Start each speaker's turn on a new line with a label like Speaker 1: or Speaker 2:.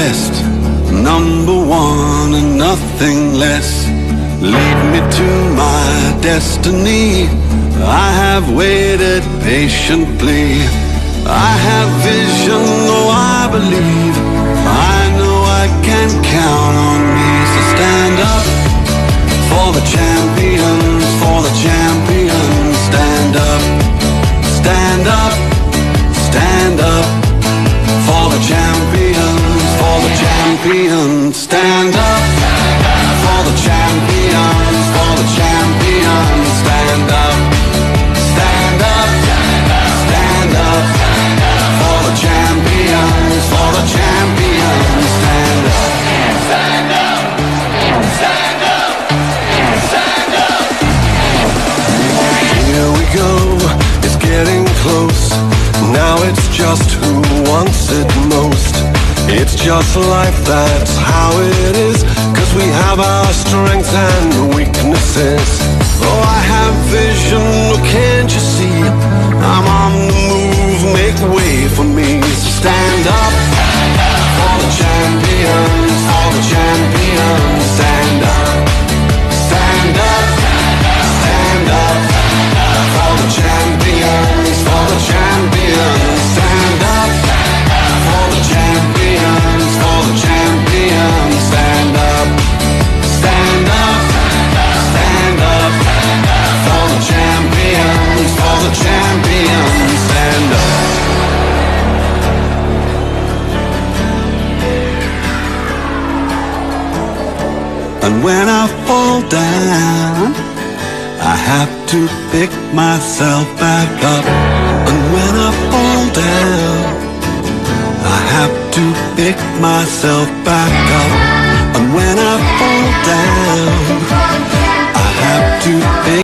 Speaker 1: best, number one and nothing less. Lead me to my destiny. I have waited patiently. I have vision, oh I believe. I know I can count on me. So stand up for the champions, for the champions. Stand up, stand up, stand up for the champions, for the champions. Stand up for the champions, for the champions. Stand up, stand up, stand up for the champions, for the champions. Stand up, stand up, stand up, stand up. Here we go, it's getting close. Now it's just who wants it most. It's just life, that's how it is. 'Cause we have our strengths and weaknesses. Oh, I have vision, oh can't you see? I'm on the move, make way for me. So stand up for the champions, for the champions. Stand up, stand up, stand up for the champions, for the champions. Stand up for the champions, for the champions. Stand up, stand up, stand up for the champions, for the champions. Stand up. And when I fall down, I have to pick myself back up. And when I fall down, I have to pick myself back up.